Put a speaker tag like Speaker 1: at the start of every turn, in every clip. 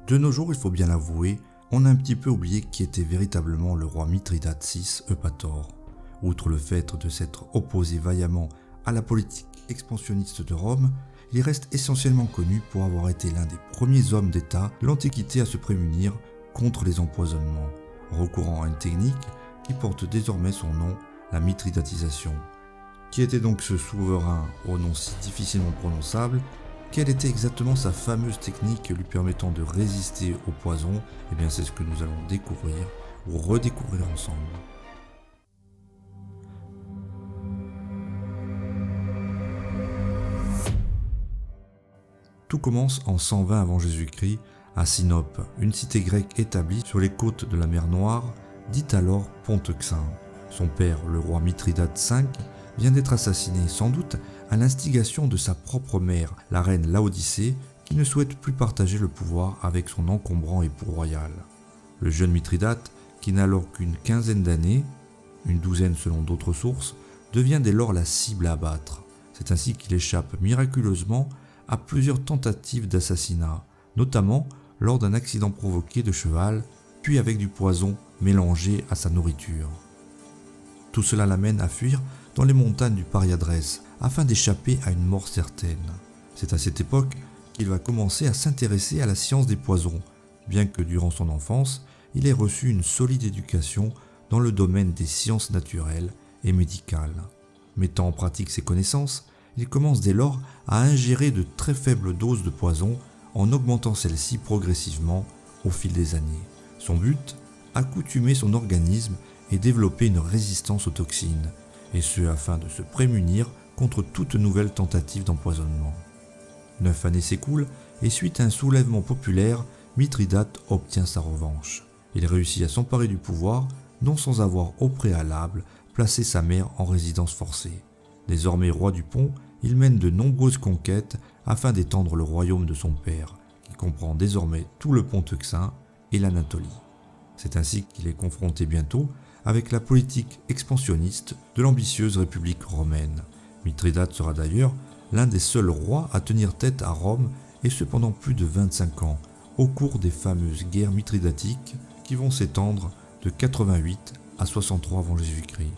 Speaker 1: De nos jours, il faut bien l'avouer, on a un petit peu oublié qui était véritablement le roi Mithridate VI Eupator. Outre le fait de s'être opposé vaillamment à la politique expansionniste de Rome, il reste essentiellement connu pour avoir été l'un des premiers hommes d'État de l'Antiquité à se prémunir contre les empoisonnements, recourant à une technique qui porte désormais son nom, la mithridatisation. Qui était donc ce souverain au nom si difficilement prononçable? Quelle était exactement sa fameuse technique lui permettant de résister au poison? Eh bien, c'est ce que nous allons découvrir ou redécouvrir ensemble. Tout commence en 120 avant Jésus-Christ à Sinope, une cité grecque établie sur les côtes de la mer Noire, dite alors Ponteuxin. Son père, le roi Mithridate V, vient d'être assassiné, sans doute à l'instigation de sa propre mère, la reine Laodicée, qui ne souhaite plus partager le pouvoir avec son encombrant époux royal. Le jeune Mithridate, qui n'a alors qu'une quinzaine d'années, une douzaine selon d'autres sources, devient dès lors la cible à abattre. C'est ainsi qu'il échappe miraculeusement à plusieurs tentatives d'assassinat, notamment lors d'un accident provoqué de cheval, puis avec du poison mélangé à sa nourriture. Tout cela l'amène à fuir dans les montagnes du Pariadrès, afin d'échapper à une mort certaine. C'est à cette époque qu'il va commencer à s'intéresser à la science des poisons, bien que durant son enfance, il ait reçu une solide éducation dans le domaine des sciences naturelles et médicales. Mettant en pratique ses connaissances, il commence dès lors à ingérer de très faibles doses de poison en augmentant celles-ci progressivement au fil des années. Son but, accoutumer son organisme et développer une résistance aux toxines, et ce afin de se prémunir contre toute nouvelle tentative d'empoisonnement. 9 années s'écoulent et suite à un soulèvement populaire, Mithridate obtient sa revanche. Il réussit à s'emparer du pouvoir, non sans avoir au préalable placé sa mère en résidence forcée. Désormais roi du Pont, il mène de nombreuses conquêtes afin d'étendre le royaume de son père, qui comprend désormais tout le Ponteuxin et l'Anatolie. C'est ainsi qu'il est confronté bientôt avec la politique expansionniste de l'ambitieuse République romaine. Mithridate sera d'ailleurs l'un des seuls rois à tenir tête à Rome, et ce pendant plus de 25 ans, au cours des fameuses guerres mithridatiques qui vont s'étendre de 88 à 63 avant Jésus-Christ.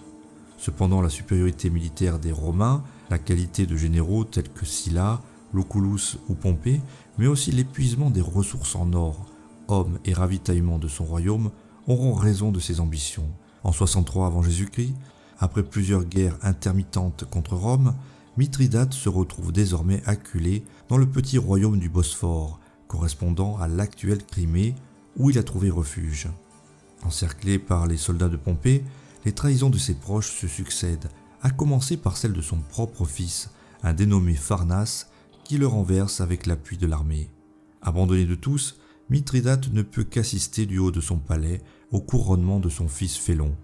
Speaker 1: Cependant, la supériorité militaire des Romains, la qualité de généraux tels que Sylla, Lucullus ou Pompée, mais aussi l'épuisement des ressources en or, hommes et ravitaillement de son royaume auront raison de ses ambitions. En 63 avant Jésus-Christ, après plusieurs guerres intermittentes contre Rome, Mithridate se retrouve désormais acculé dans le petit royaume du Bosphore, correspondant à l'actuelle Crimée, où il a trouvé refuge. Encerclé par les soldats de Pompée, les trahisons de ses proches se succèdent, à commencer par celle de son propre fils, un dénommé Pharnace, qui le renverse avec l'appui de l'armée. Abandonné de tous, Mithridate ne peut qu'assister du haut de son palais au couronnement de son fils Félon.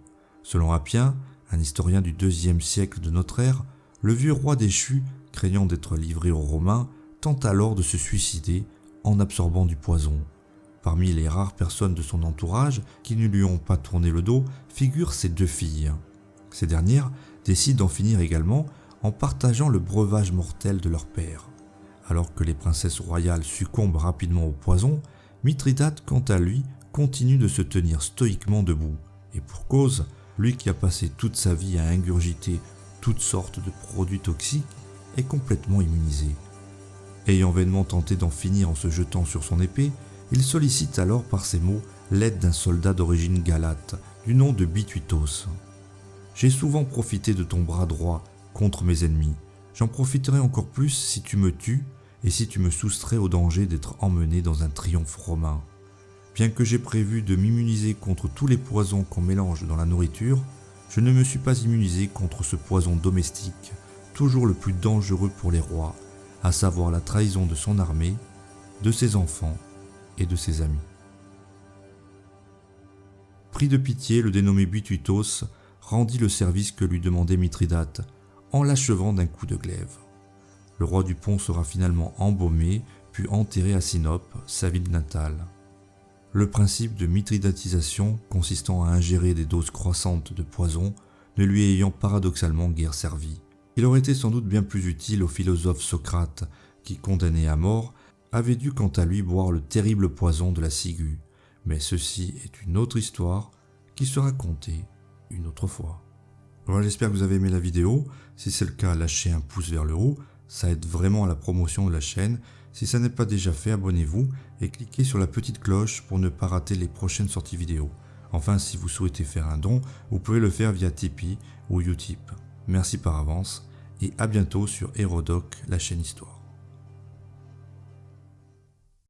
Speaker 1: Selon Appien, un historien du IIe siècle de notre ère, le vieux roi déchu, craignant d'être livré aux Romains, tente alors de se suicider en absorbant du poison. Parmi les rares personnes de son entourage qui ne lui ont pas tourné le dos figurent ses 2 filles. Ces dernières décident d'en finir également en partageant le breuvage mortel de leur père. Alors que les princesses royales succombent rapidement au poison, Mithridate, quant à lui, continue de se tenir stoïquement debout. Et pour cause, lui qui a passé toute sa vie à ingurgiter toutes sortes de produits toxiques est complètement immunisé. Ayant vainement tenté d'en finir en se jetant sur son épée, il sollicite alors par ces mots l'aide d'un soldat d'origine galate, du nom de Bituitos. « J'ai souvent profité de ton bras droit contre mes ennemis. J'en profiterai encore plus si tu me tues et si tu me soustrais au danger d'être emmené dans un triomphe romain. Bien que j'ai prévu de m'immuniser contre tous les poisons qu'on mélange dans la nourriture, je ne me suis pas immunisé contre ce poison domestique, toujours le plus dangereux pour les rois, à savoir la trahison de son armée, de ses enfants et de ses amis. » Pris de pitié, le dénommé Bituitos rendit le service que lui demandait Mithridate, en l'achevant d'un coup de glaive. Le roi du Pont sera finalement embaumé, puis enterré à Sinope, sa ville natale. Le principe de mithridatisation, consistant à ingérer des doses croissantes de poison, ne lui ayant paradoxalement guère servi. Il aurait été sans doute bien plus utile au philosophe Socrate, qui, condamné à mort, avait dû quant à lui boire le terrible poison de la ciguë, mais ceci est une autre histoire qui sera contée une autre fois. Voilà, j'espère que vous avez aimé la vidéo. Si c'est le cas, lâchez un pouce vers le haut, ça aide vraiment à la promotion de la chaîne. Si ça n'est pas déjà fait, abonnez-vous et cliquez sur la petite cloche pour ne pas rater les prochaines sorties vidéo. Enfin, si vous souhaitez faire un don, vous pouvez le faire via Tipeee ou Utip. Merci par avance et à bientôt sur Hérodoc, la chaîne Histoire.